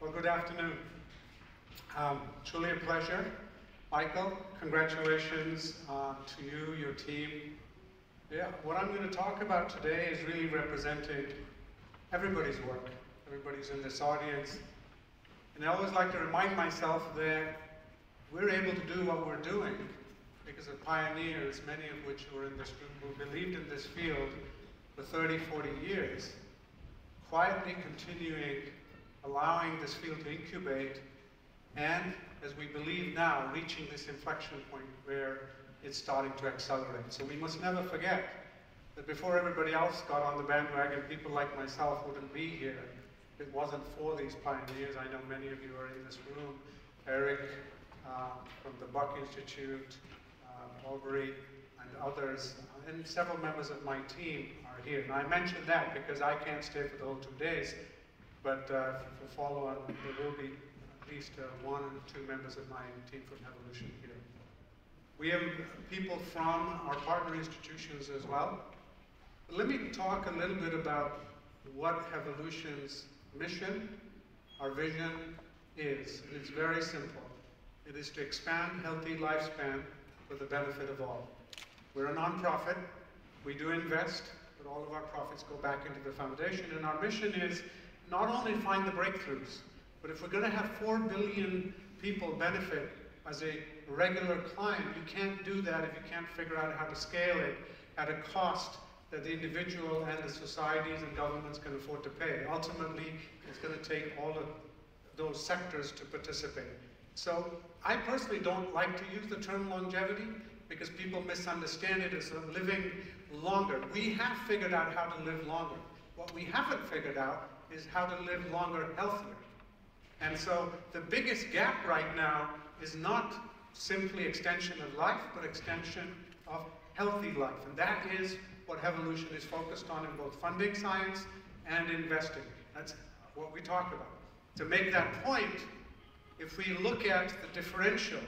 Well, good afternoon. Truly a pleasure. Michael, congratulations to you, your team. Yeah, what I'm going to talk about today is really representing everybody's work. Everybody's in this audience. And I always like to remind myself that we're able to do what we're doing because of pioneers, many of which were in this room, who believed in this field for 30, 40 years, quietly continuing, allowing this field to incubate, and, as we believe now, reaching this inflection point where it's starting to accelerate. So we must never forget that before everybody else got on the bandwagon, people like myself wouldn't be here. It wasn't for these pioneers. I know many of you are in this room. Eric from the Buck Institute, Aubrey, and others, and several members of my team are here. And I mentioned that because I can't stay for the whole 2 days, but for follow-on, there will be at least 1 or 2 members of my team from Hevolution here. We have people from our partner institutions as well. But let me talk a little bit about what Hevolution's mission, our vision is. It's very simple. It is to expand healthy lifespan for the benefit of all. We're a nonprofit. We do invest, but all of our profits go back into the foundation. And our mission is not only find the breakthroughs, but if we're going to have 4 billion people benefit as a regular client, you can't do that if you can't figure out how to scale it at a cost that the individual and the societies and governments can afford to pay. Ultimately, it's going to take all of those sectors to participate. So I personally don't like to use the term longevity because people misunderstand it as living longer. We have figured out how to live longer. What we haven't figured out is how to live longer, healthier. And so the biggest gap right now is not simply extension of life, but extension of healthy life. And that is what Hevolution is focused on in both funding science and investing. That's what we talk about. To make that point, if we look at the differential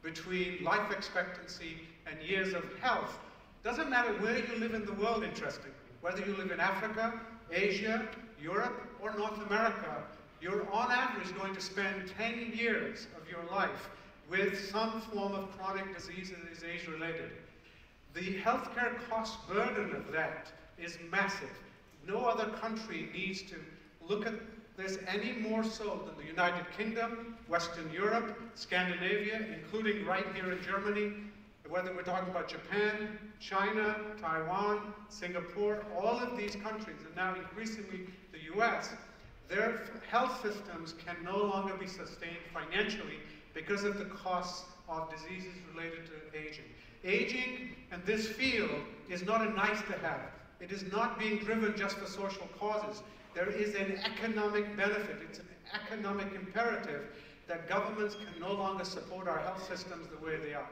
between life expectancy and years of health, doesn't matter where you live in the world, interestingly, whether you live in Africa, Asia, Europe, or North America, you're on average going to spend 10 years of your life with some form of chronic disease that is age-related. The healthcare cost burden of that is massive. No other country needs to look at this any more so than the United Kingdom, Western Europe, Scandinavia, including right here in Germany, whether we're talking about Japan, China, Taiwan, Singapore, all of these countries, and now increasingly the US, their health systems can no longer be sustained financially because of the costs of diseases related to aging. Aging in this field is not a nice to have. It is not being driven just for social causes. There is an economic benefit. It's an economic imperative that governments can no longer support our health systems the way they are.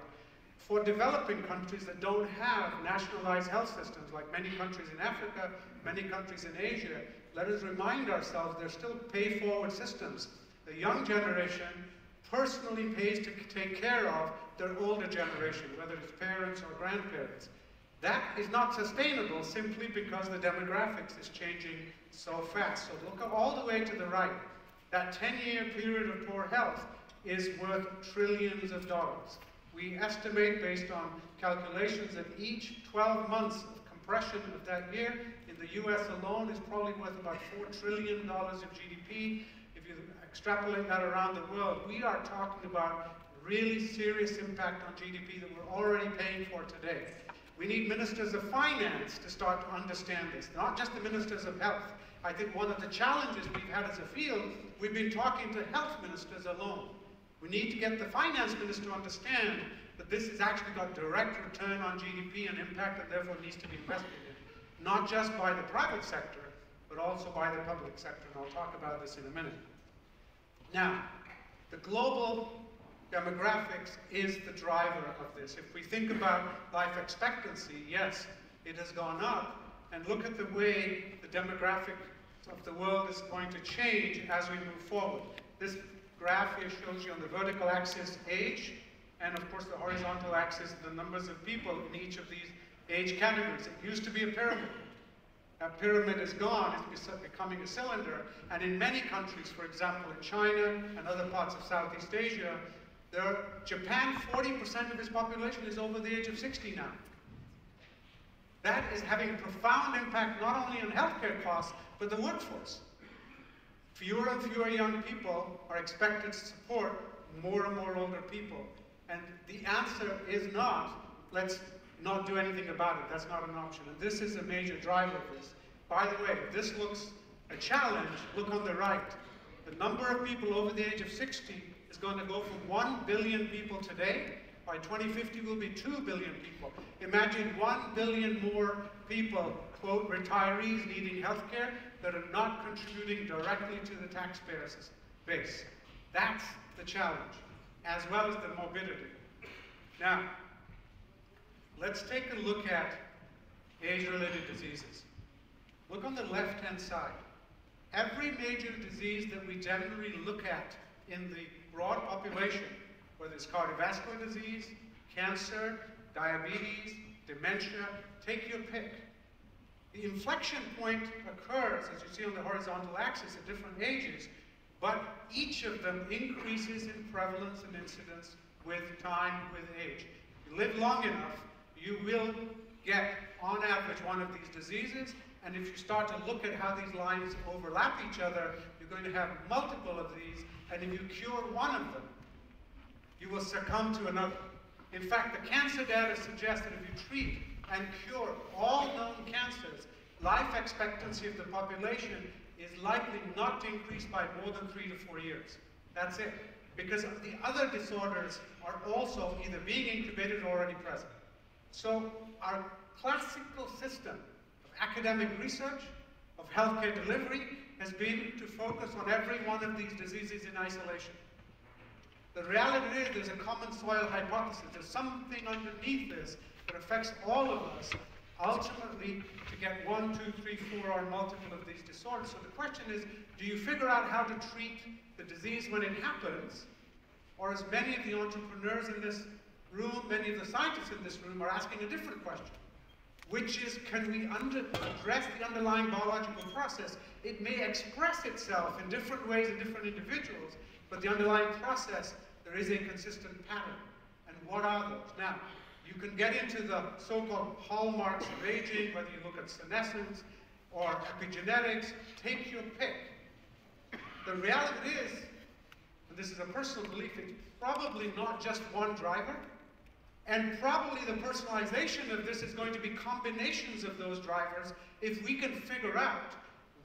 For developing countries that don't have nationalized health systems, like many countries in Africa, many countries in Asia, let us remind ourselves they're still pay-forward systems. The young generation personally pays to take care of their older generation, whether it's parents or grandparents. That is not sustainable simply because the demographics is changing so fast. So look all the way to the right. That 10-year period of poor health is worth trillions of dollars. We estimate, based on calculations, that each 12 months of compression of that year in the US alone is probably worth about $4 trillion of GDP. If you extrapolate that around the world, we are talking about really serious impact on GDP that we're already paying for today. We need ministers of finance to start to understand this, not just the ministers of health. I think one of the challenges we've had as a field, we've been talking to health ministers alone. We need to get the finance minister to understand that this has actually got direct return on GDP and impact and therefore needs to be invested in, not just by the private sector, but also by the public sector, and I'll talk about this in a minute. Now, the global demographics is the driver of this. If we think about life expectancy, yes, it has gone up, and look at the way the demographic of the world is going to change as we move forward. This graph here shows you on the vertical axis age, and of course the horizontal axis the numbers of people in each of these age categories. It used to be a pyramid. That pyramid is gone, it's becoming a cylinder. And in many countries, for example, in China and other parts of Southeast Asia, Japan, 40% of its population is over the age of 60 now. That is having a profound impact not only on healthcare costs, but the workforce. Fewer and fewer young people are expected to support more and more older people. And the answer is not, let's not do anything about it. That's not an option. And this is a major driver of this. By the way, if this looks a challenge, look on the right. The number of people over the age of 60 is going to go from 1 billion people today. By 2050, will be 2 billion people. Imagine 1 billion more people, quote, retirees needing healthcare that are not contributing directly to the taxpayers' base. That's the challenge, as well as the morbidity. Now, let's take a look at age-related diseases. Look on the left-hand side. Every major disease that we generally look at in the broad population, whether it's cardiovascular disease, cancer, diabetes, dementia, take your pick. The inflection point occurs, as you see on the horizontal axis, at different ages, but each of them increases in prevalence and incidence with time, with age. If you live long enough, you will get, on average, one of these diseases, and if you start to look at how these lines overlap each other, you're going to have multiple of these, and if you cure one of them, you will succumb to another. In fact, the cancer data suggests that if you treat and cure all known cancers, life expectancy of the population is likely not to increase by more than 3 to 4 years. That's it. Because the other disorders are also either being incubated or already present. So our classical system of academic research, of healthcare delivery, has been to focus on every one of these diseases in isolation. The reality is there's a common soil hypothesis. There's something underneath this that affects all of us, ultimately to get 1, 2, 3, 4, or multiple of these disorders. So the question is, do you figure out how to treat the disease when it happens? Or as many of the entrepreneurs in this room, many of the scientists in this room are asking a different question, which is, can we address the underlying biological process? It may express itself in different ways in different individuals, but the underlying process, there is a consistent pattern. And what are those? Now, you can get into the so-called hallmarks of aging, whether you look at senescence or epigenetics, take your pick. The reality is, and this is a personal belief, it's probably not just one driver, and probably the personalization of this is going to be combinations of those drivers if we can figure out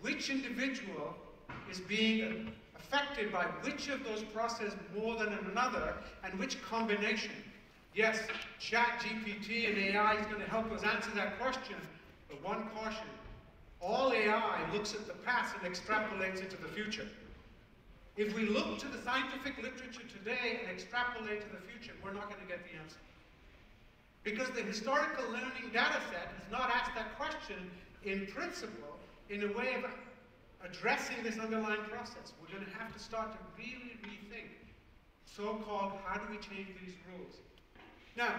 which individual is being affected by which of those processes more than another, and which combination. Yes, ChatGPT and AI is going to help us answer that question, but one caution. All AI looks at the past and extrapolates it to the future. If we look to the scientific literature today and extrapolate to the future, we're not going to get the answer. Because the historical learning data set has not asked that question in principle in a way of addressing this underlying process. We're going to have to start to really rethink so-called, how do we change these rules? Now,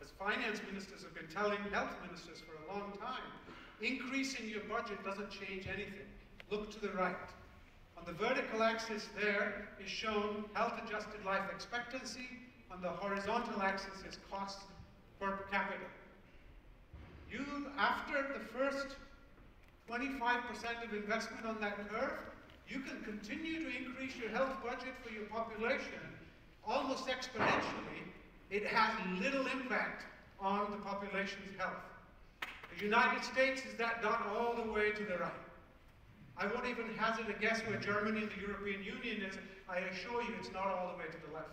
as finance ministers have been telling health ministers for a long time, increasing your budget doesn't change anything. Look to the right. On the vertical axis there is shown health-adjusted life expectancy. On the horizontal axis is cost per capita. After the first 25% of investment on that curve, you can continue to increase your health budget for your population almost exponentially. It has little impact on the population's health. The United States is that done all the way to the right. I won't even hazard a guess where Germany and the European Union is. I assure you it's not all the way to the left.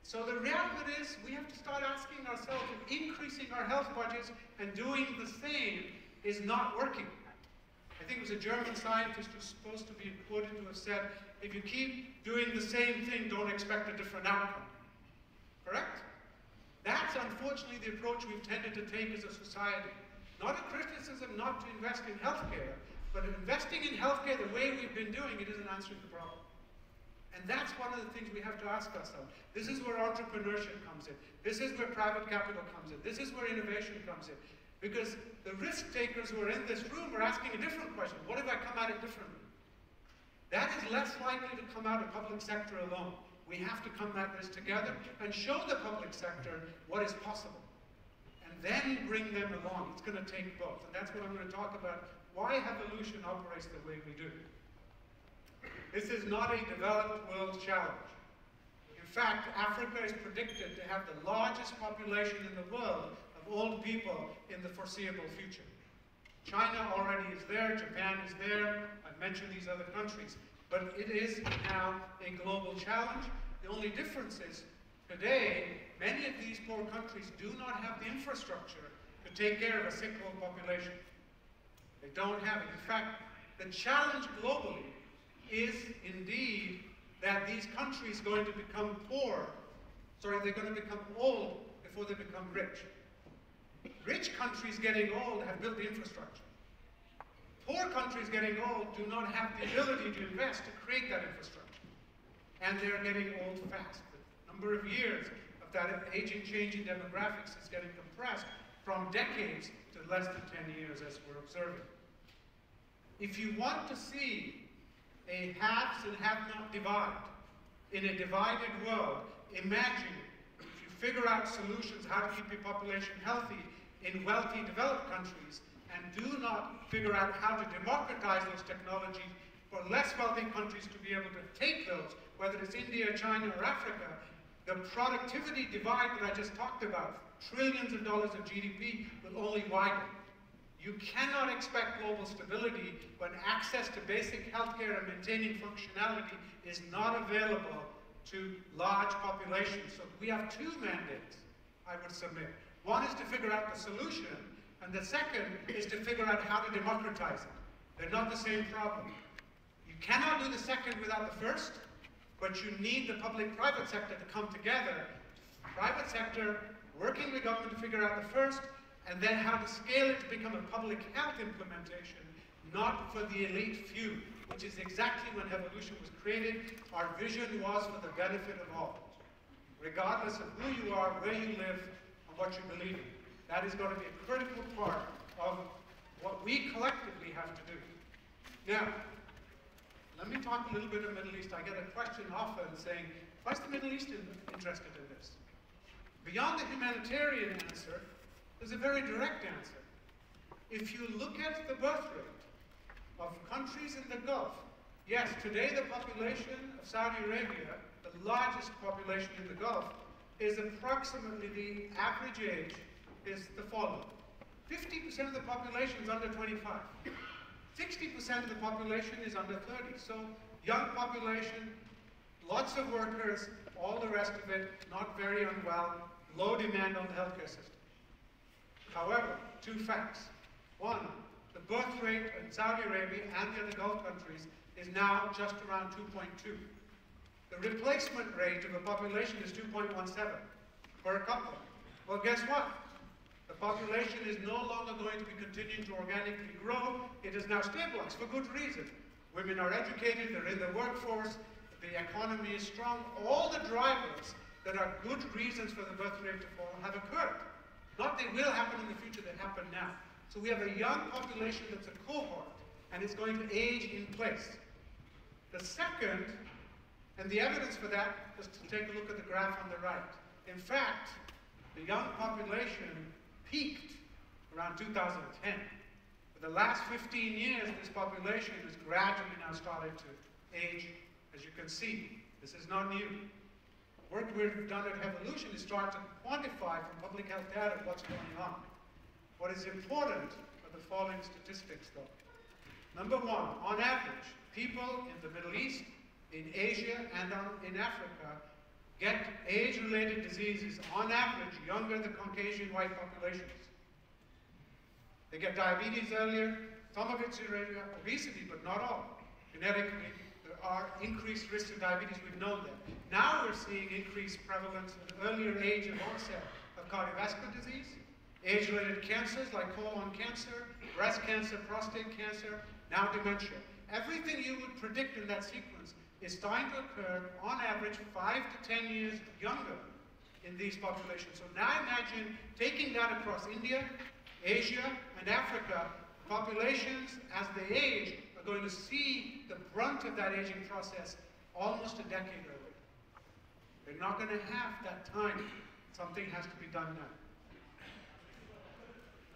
So the reality is we have to start asking ourselves if increasing our health budgets and doing the same is not working. I think it was a German scientist who's supposed to be quoted to have said, if you keep doing the same thing, don't expect a different outcome. Correct? That's unfortunately the approach we've tended to take as a society. Not a criticism not to invest in healthcare, but investing in healthcare the way we've been doing it isn't answering the problem. And that's one of the things we have to ask ourselves. This is where entrepreneurship comes in. This is where private capital comes in. This is where innovation comes in. Because the risk takers who are in this room are asking a different question. What if I come at it differently? That is less likely to come out of public sector alone. We have to come at this together and show the public sector what is possible. And then bring them along. It's going to take both. And that's what I'm going to talk about, why Hevolution operates the way we do. This is not a developed world challenge. In fact, Africa is predicted to have the largest population in the world of old people in the foreseeable future. China already is there, Japan is there, I've mentioned these other countries. But it is now a global challenge. The only difference is, today, many of these poor countries do not have the infrastructure to take care of a sick old population. They don't have it. In fact, the challenge globally is indeed that these countries are going to become poor. Sorry, they're going to become old before they become rich. Rich countries getting old have built the infrastructure. Poor countries getting old do not have the ability to invest to create that infrastructure. And they're getting old fast. The number of years of that aging, changing demographics is getting compressed from decades to less than 10 years, as we're observing. If you want to see a haves and have-not divide in a divided world, imagine if you figure out solutions how to keep your population healthy in wealthy developed countries and do not figure out how to democratize those technologies for less wealthy countries to be able to take those, whether it's India, China, or Africa, the productivity divide that I just talked about, trillions of dollars of GDP, will only widen. You cannot expect global stability when access to basic healthcare and maintaining functionality is not available to large populations. So we have two mandates, I would submit. One is to figure out the solution, and the second is to figure out how to democratize it. They're not the same problem. You cannot do the second without the first, but you need the public-private sector to come together. Private sector working with government to figure out the first, and then how to scale it to become a public health implementation, not for the elite few, which is exactly when Hevolution was created. Our vision was for the benefit of all, regardless of who you are, where you live, and what you believe in. That is going to be a critical part of what we collectively have to do. Now, let me talk a little bit of the Middle East. I get a question often saying, why is the Middle East interested in this? Beyond the humanitarian answer, there's a very direct answer. If you look at the birth rate of countries in the Gulf, yes, today the population of Saudi Arabia, the largest population in the Gulf, is approximately, the average age is the following. 50% of the population is under 25. 60% of the population is under 30. So young population, lots of workers, all the rest of it, not very unwell, low demand on the healthcare system. However, two facts. One, the birth rate in Saudi Arabia and the other Gulf countries is now just around 2.2. The replacement rate of a population is 2.17 per couple. Well, guess what? The population is no longer going to be continuing to organically grow. It is now stabilized for good reason. Women are educated, they're in the workforce, the economy is strong. All the drivers that are good reasons for the birth rate to fall have occurred. Not they will happen in the future, they happen now. So we have a young population that's a cohort, and it's going to age in place. The second, and the evidence for that is to take a look at the graph on the right. In fact, the young population peaked around 2010. For the last 15 years, this population has gradually now started to age, as you can see. This is not new. Work we've done at Hevolution is start to quantify from public health data what's going on. What is important are the following statistics, though. Number one, on average, people in the Middle East, in Asia, and in Africa get age-related diseases, on average, younger than Caucasian white populations. They get diabetes earlier. Some of it's obesity, but not all. Genetically, there are increased risks of diabetes, we've known that. Now we're seeing increased prevalence at an earlier age of onset of cardiovascular disease, age-related cancers like colon cancer, breast cancer, prostate cancer, now dementia. Everything you would predict in that sequence is starting to occur, on average, 5 to 10 years younger in these populations. So now imagine taking that across India, Asia and Africa, populations, as they age, are going to see the brunt of that aging process almost a decade early. They're not going to have that time. Something has to be done now.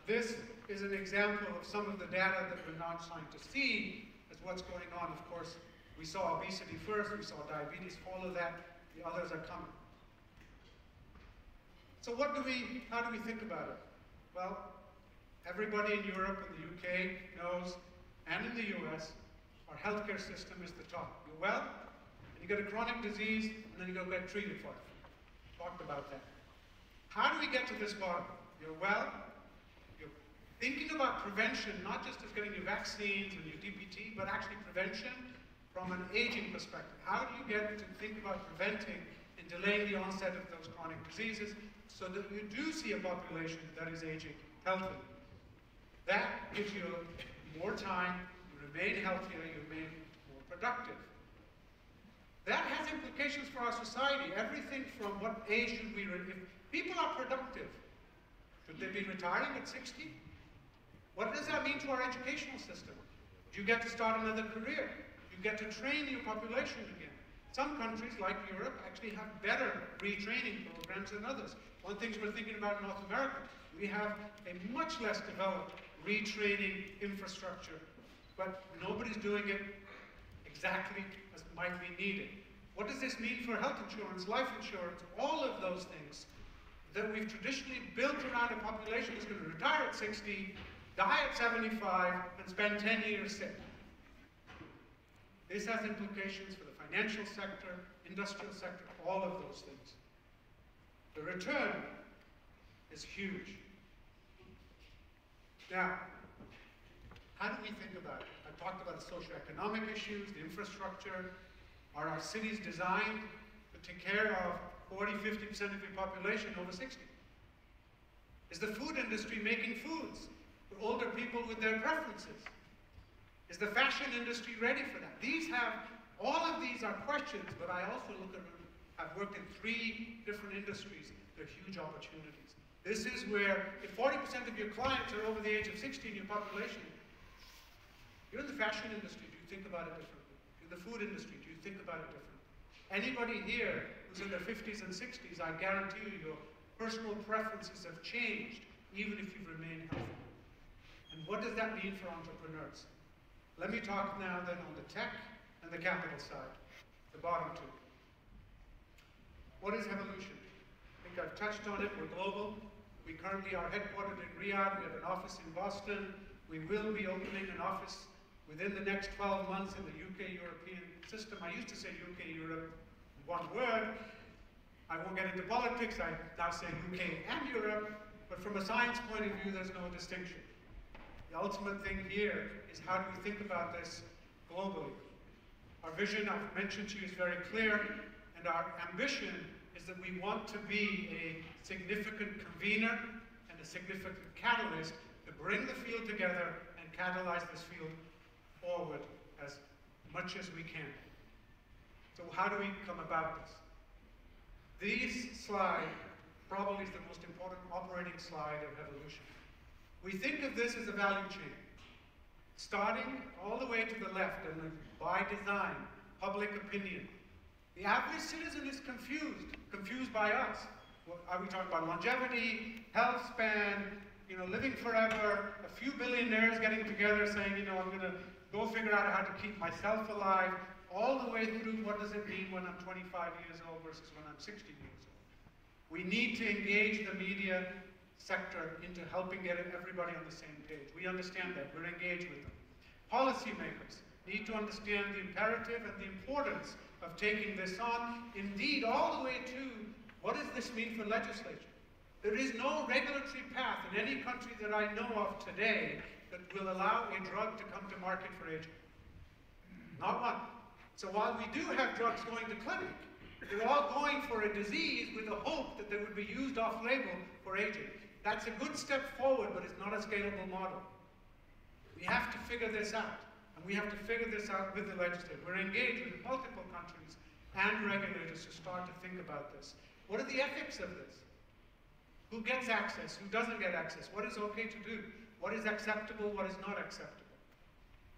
This is an example of some of the data that we're now starting to see as what's going on. Of course, we saw obesity first, we saw diabetes follow that, the others are coming. So how do we think about it? Well, everybody in Europe and the UK knows, and in the US, our healthcare system is the top. You're well, and you get a chronic disease, and then you go get treated for it. Talked about that. How do we get to this bottom? You're well, you're thinking about prevention, not just as getting your vaccines and your DPT, but actually prevention from an aging perspective. How do you get to think about preventing and delaying the onset of those chronic diseases so that you do see a population that is aging healthy? That gives you more time, you remain healthier, you remain more productive. That has implications for our society. Everything from what age should we, if people are productive, should they be retiring at 60? What does that mean to our educational system? Do you get to start another career? You get to train your population again. Some countries, like Europe, actually have better retraining programs than others. One thing we're thinking about in North America, we have a much less developed retraining infrastructure, but nobody's doing it exactly as might be needed. What does this mean for health insurance, life insurance, all of those things that we've traditionally built around a population that's going to retire at 60, die at 75, and spend 10 years sick? This has implications for the financial sector, industrial sector, all of those things. The return is huge. Now, how do we think about it? I talked about the socioeconomic issues, the infrastructure. Are our cities designed to take care of 40, 50% of your population over 60? Is the food industry making foods for older people with their preferences? Is the fashion industry ready for that? All of these are questions, but I also I've worked in 3 different industries. They're huge opportunities. This is where, if 40% of your clients are over the age of 60 in your population, you're in the fashion industry, do you think about it differently? In the food industry, do you think about it differently? Anybody here who's in their 50s and 60s, I guarantee you, your personal preferences have changed, even if you've remained healthy. And what does that mean for entrepreneurs? Let me talk now then on the tech and the capital side, the bottom 2. What is Hevolution? I think I've touched on it. We're global. We currently are headquartered in Riyadh. We have an office in Boston. We will be opening an office within the next 12 months in the UK-European system. I used to say UK-Europe, one word. I won't get into politics. I now say UK and Europe. But from a science point of view, there's no distinction. The ultimate thing here is how do we think about this globally? Our vision, I've mentioned to you, is very clear, and our ambition is that we want to be a significant convener and a significant catalyst to bring the field together and catalyze this field forward as much as we can. So how do we come about this? This slide probably is the most important operating slide of Hevolution. We think of this as a value chain, starting all the way to the left, and by design, public opinion. The average citizen is confused by us. Are we talking about longevity, health span, living forever, a few billionaires getting together saying, I'm going to go figure out how to keep myself alive, all the way through what does it mean when I'm 25 years old versus when I'm 60 years old. We need to engage the media sector into helping get everybody on the same page. We understand that. We're engaged with them. Policymakers need to understand the imperative and the importance of taking this on, indeed all the way to what does this mean for legislation. There is no regulatory path in any country that I know of today that will allow a drug to come to market for aging. Not one. So while we do have drugs going to clinic, they're all going for a disease with the hope that they would be used off-label for aging. That's a good step forward, but it's not a scalable model. We have to figure this out, and we have to figure this out with the legislature. We're engaged with multiple countries and regulators to start to think about this. What are the ethics of this? Who gets access? Who doesn't get access? What is okay to do? What is acceptable? What is not acceptable?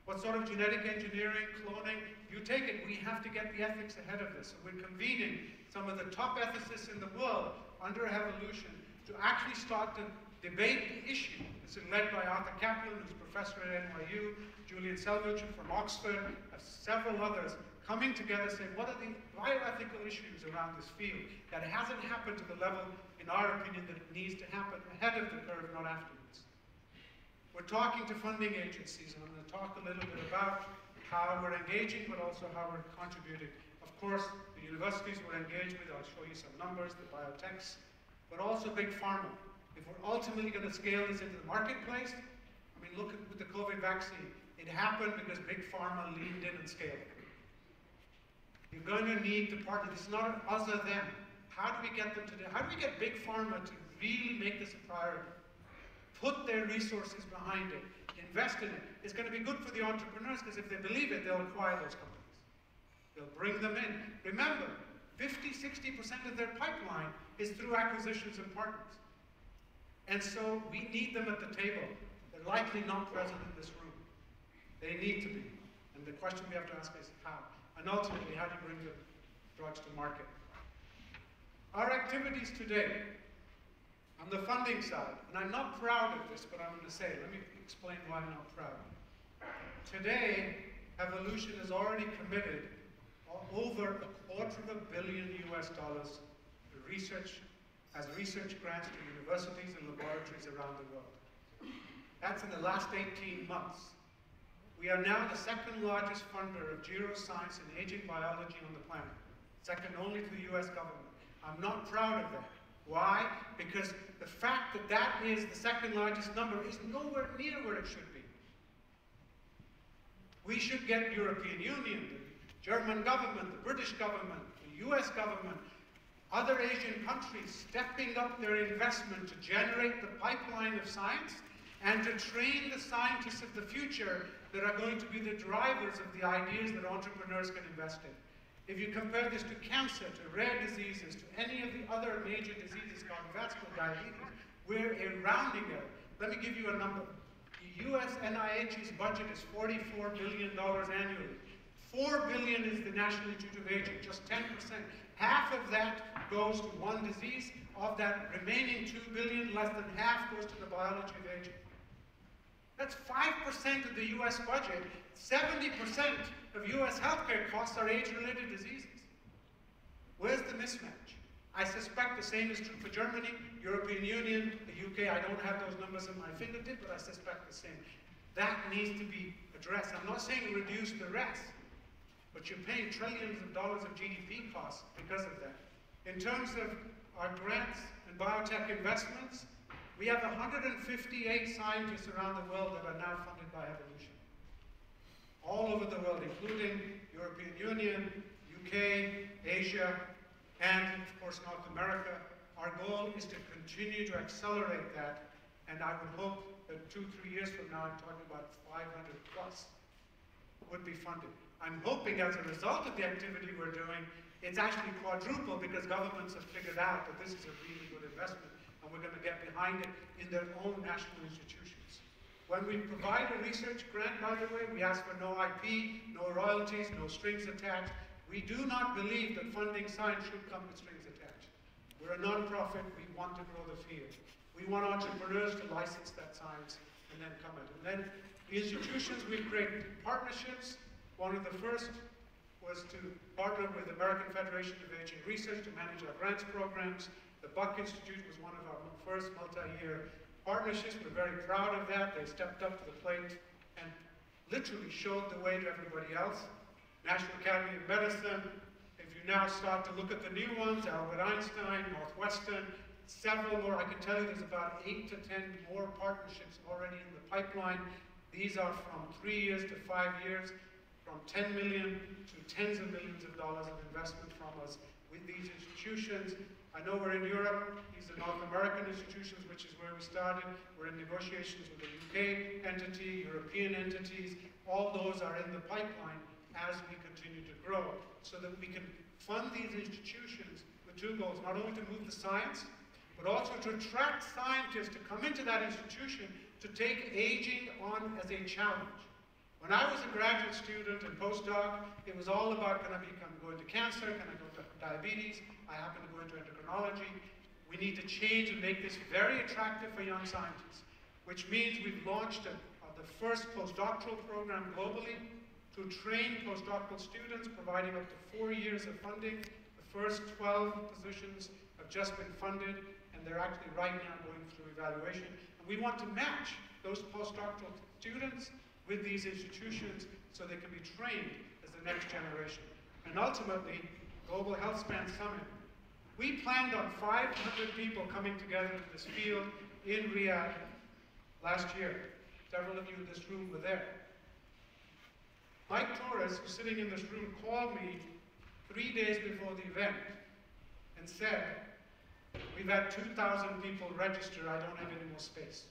What sort of genetic engineering, cloning? You take it. We have to get the ethics ahead of this. So we're convening some of the top ethicists in the world under Hevolution to actually start to debate the issue. This is led by Arthur Kaplan, who's a professor at NYU, Julian Selvuchin from Oxford, several others, coming together saying, what are the bioethical issues around this field that hasn't happened to the level, in our opinion, that it needs to happen ahead of the curve, not afterwards. We're talking to funding agencies, and I'm going to talk a little bit about how we're engaging, but also how we're contributing. Of course, the universities we're engaged with, I'll show you some numbers, the biotechs, but also big pharma. If we're ultimately going to scale this into the marketplace, I mean, look at with the COVID vaccine. It happened because big pharma leaned in and scaled. You're going to need to partner. This is not an us or them. How do we get them to do? How do we get big pharma to really make this a priority? Put their resources behind it. Invest in it. It's going to be good for the entrepreneurs because if they believe it, they'll acquire those companies. They'll bring them in. Remember, 50–60% of their pipeline is through acquisitions and partners. And so we need them at the table. They're likely not present in this room. They need to be. And the question we have to ask is how? And ultimately, how do you bring the drugs to market? Our activities today, on the funding side, and I'm not proud of this, but I'm going to say it. Let me explain why I'm not proud. Today, Hevolution has already committed over $250 million to research, as research grants to universities and laboratories around the world. That's in the last 18 months. We are now the second largest funder of geoscience and aging biology on the planet, second only to the US government. I'm not proud of that. Why? Because the fact that that is the second largest number is nowhere near where it should be. We should get European Union, the German government, the British government, the US government, other Asian countries stepping up their investment to generate the pipeline of science and to train the scientists of the future that are going to be the drivers of the ideas that entrepreneurs can invest in. If you compare this to cancer, to rare diseases, to any of the other major diseases, cardiovascular, diabetes, we're a rounding error. Let me give you a number. The US NIH's budget is $44 billion annually. $4 billion is the National Institute of Aging, just 10%. Half of that goes to one disease. Of that remaining $2 billion, less than half goes to the biology of aging. That's 5% of the US budget. 70% of US healthcare costs are age-related diseases. Where's the mismatch? I suspect the same is true for Germany, European Union, the UK. I don't have those numbers at my fingertips, but I suspect the same. That needs to be addressed. I'm not saying reduce the rest, but you're paying trillions of dollars of GDP costs because of that. In terms of our grants and biotech investments, we have 158 scientists around the world that are now funded by Hevolution. All over the world, including European Union, UK, Asia, and of course North America. Our goal is to continue to accelerate that, and I would hope that 2–3 years from now, I'm talking about 500 plus, would be funded. I'm hoping as a result of the activity we're doing, it's actually quadruple because governments have figured out that this is a really good investment and we're going to get behind it in their own national institutions. When we provide a research grant, by the way, we ask for no IP, no royalties, no strings attached. We do not believe that funding science should come with strings attached. We're a non-profit, we want to grow the field. We want entrepreneurs to license that science and then come in. And then the institutions, we create partnerships. One of the first was to partner with the American Federation of Aging Research to manage our grants programs. The Buck Institute was one of our first multi-year partnerships. We're very proud of that. They stepped up to the plate and literally showed the way to everybody else. National Academy of Medicine. If you now start to look at the new ones, Albert Einstein, Northwestern, several more. I can tell you there's about 8 to 10 more partnerships already in the pipeline. These are from 3 years to 5 years, from 10 million to tens of millions of dollars of investment from us with these institutions. I know we're in Europe. These are North American institutions, which is where we started. We're in negotiations with the UK entity, European entities. All those are in the pipeline as we continue to grow, so that we can fund these institutions with two goals: not only to move the science, but also to attract scientists to come into that institution to take aging on as a challenge. When I was a graduate student and postdoc, it was all about, can I go into cancer, can I go to diabetes, I happen to go into endocrinology. We need to change and make this very attractive for young scientists, which means we've launched the first postdoctoral program globally to train postdoctoral students, providing up to 4 years of funding. The first 12 positions have just been funded, and they're actually right now going through evaluation. And we want to match those postdoctoral students with these institutions so they can be trained as the next generation. And ultimately, Global Health Span Summit. We planned on 500 people coming together in this field in Riyadh last year. Several of you in this room were there. Mike Torres, who's sitting in this room, called me 3 days before the event and said, we've had 2,000 people register, I don't have any more space.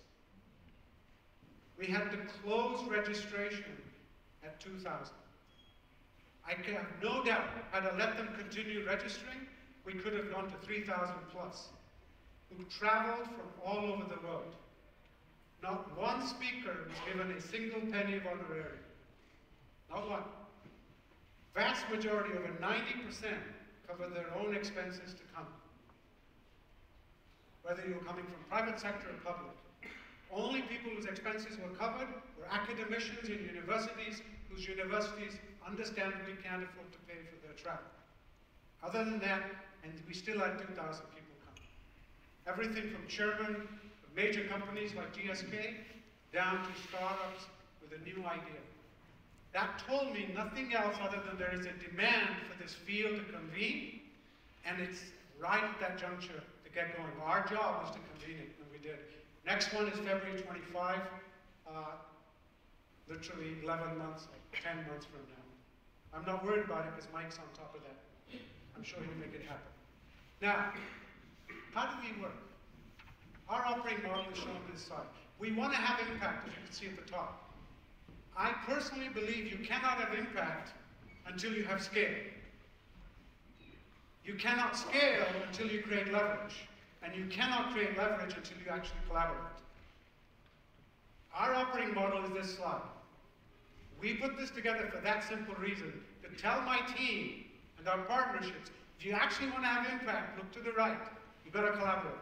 We had to close registration at 2,000. I have no doubt, had I let them continue registering, we could have gone to 3,000 plus, who traveled from all over the world. Not one speaker was given a single penny of honorarium. Not one. Vast majority, over 90%, covered their own expenses to come. Whether you were coming from private sector or public. Only people whose expenses were covered were academicians in universities whose universities understandably can't afford to pay for their travel. Other than that, and we still had 2,000 people come. Everything from chairmen of major companies like GSK down to startups with a new idea. That told me nothing else other than there is a demand for this field to convene, and it's right at that juncture to get going. Our job was to convene it, and we did. Next one is February 25, literally 11 months, 10 months from now. I'm not worried about it because Mike's on top of that. I'm sure he'll make it happen. Now, how do we work? Our operating model is shown on this slide. We want to have impact, as you can see at the top. I personally believe you cannot have impact until you have scale. You cannot scale until you create leverage. And you cannot create leverage until you actually collaborate. Our operating model is this slide. We put this together for that simple reason, to tell my team and our partnerships, if you actually want to have impact, look to the right. You've got to collaborate.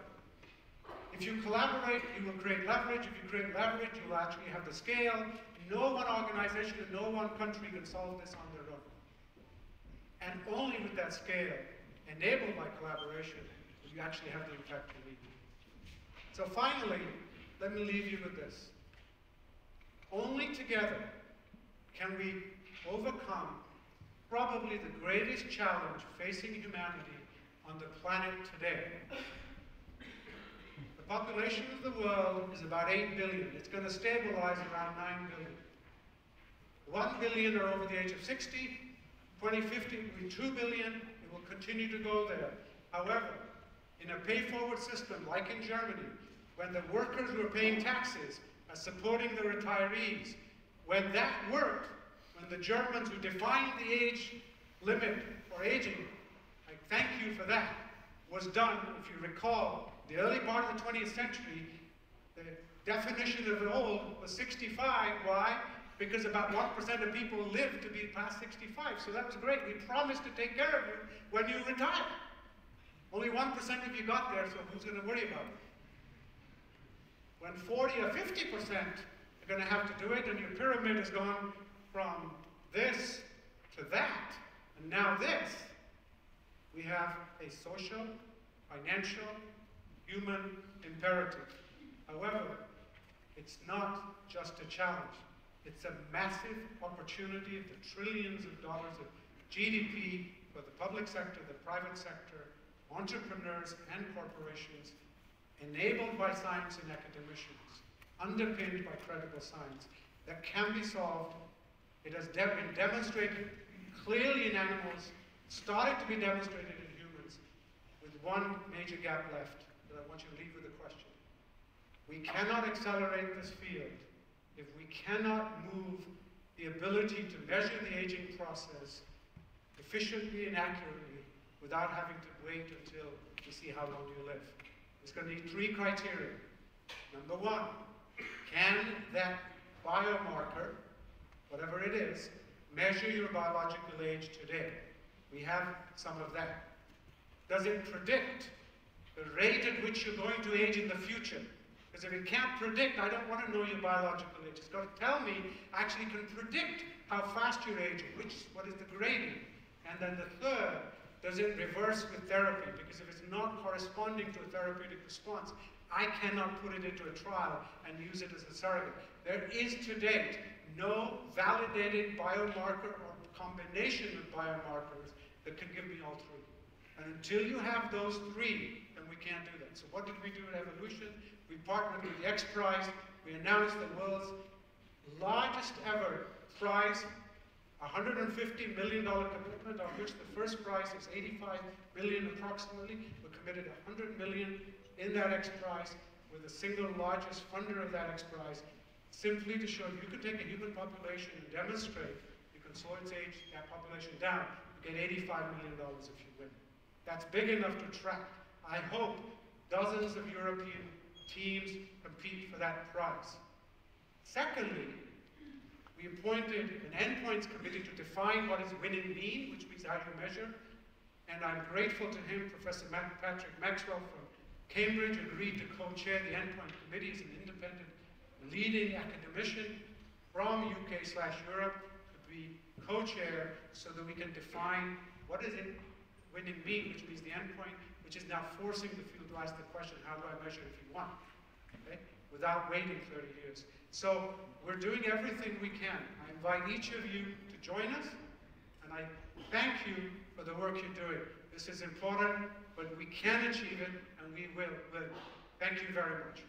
If you collaborate, you will create leverage. If you create leverage, you will actually have the scale. No one organization and no one country can solve this on their own. And only with that scale, enabled by collaboration, you actually have the impact you need. So finally, let me leave you with this. Only together can we overcome probably the greatest challenge facing humanity on the planet today. The population of the world is about 8 billion. It's going to stabilize around 9 billion. 1 billion are over the age of 60. 2050 will be 2 billion. It will continue to go there. However, in a pay-forward system, like in Germany, when the workers were paying taxes and supporting the retirees, when that worked, when the Germans who defined the age limit for aging, I thank you for that, was done, if you recall, the early part of the 20th century, the definition of old was 65. Why? Because about 1% of people lived to be past 65. So that was great. We promised to take care of you when you retire. Only 1% of you got there, so who's going to worry about it? When 40 or 50% are going to have to do it, and your pyramid has gone from this to that, and now this, we have a social, financial, human imperative. However, it's not just a challenge. It's a massive opportunity of the trillions of dollars of GDP for the public sector, the private sector, entrepreneurs and corporations, enabled by science and academicians, underpinned by credible science, that can be solved. It has been demonstrated clearly in animals, started to be demonstrated in humans, with one major gap left that I want you to leave with a question. We cannot accelerate this field if we cannot move the ability to measure the aging process efficiently and accurately without having to wait until we see how long you live. It's going to need 3 criteria. Number 1, can that biomarker, whatever it is, measure your biological age today? We have some of that. Does it predict the rate at which you're going to age in the future? Because if it can't predict, I don't want to know your biological age. It's got to tell me, actually can predict how fast you're aging, what is the gradient. And then the third, does it reverse with therapy? Because if it's not corresponding to a therapeutic response, I cannot put it into a trial and use it as a surrogate. There is to date no validated biomarker or combination of biomarkers that can give me all 3. And until you have those 3, then we can't do that. So what did we do at Hevolution? We partnered with the X Prize. We announced the world's largest ever prize, $150 million commitment, of which the first prize is $85 million approximately. We're committed $100 million in that X Prize. We're the single largest funder of that X Prize, simply to show you can take a human population and demonstrate you can slow its age, that population down, you get $85 million if you win. That's big enough to track. I hope dozens of European teams compete for that prize. Secondly, we appointed an endpoints committee to define what is winning mean, which means how you measure. And I'm grateful to him, Professor Patrick Maxwell from Cambridge agreed to co-chair the endpoint committee as an independent leading academician from UK/Europe to be co-chair so that we can define what is it winning mean, which means the endpoint, which is now forcing the field to ask the question, how do I measure if you want? Okay? Without waiting 30 years. So we're doing everything we can. I invite each of you to join us, and I thank you for the work you're doing. This is important, but we can achieve it, and we will. Thank you very much.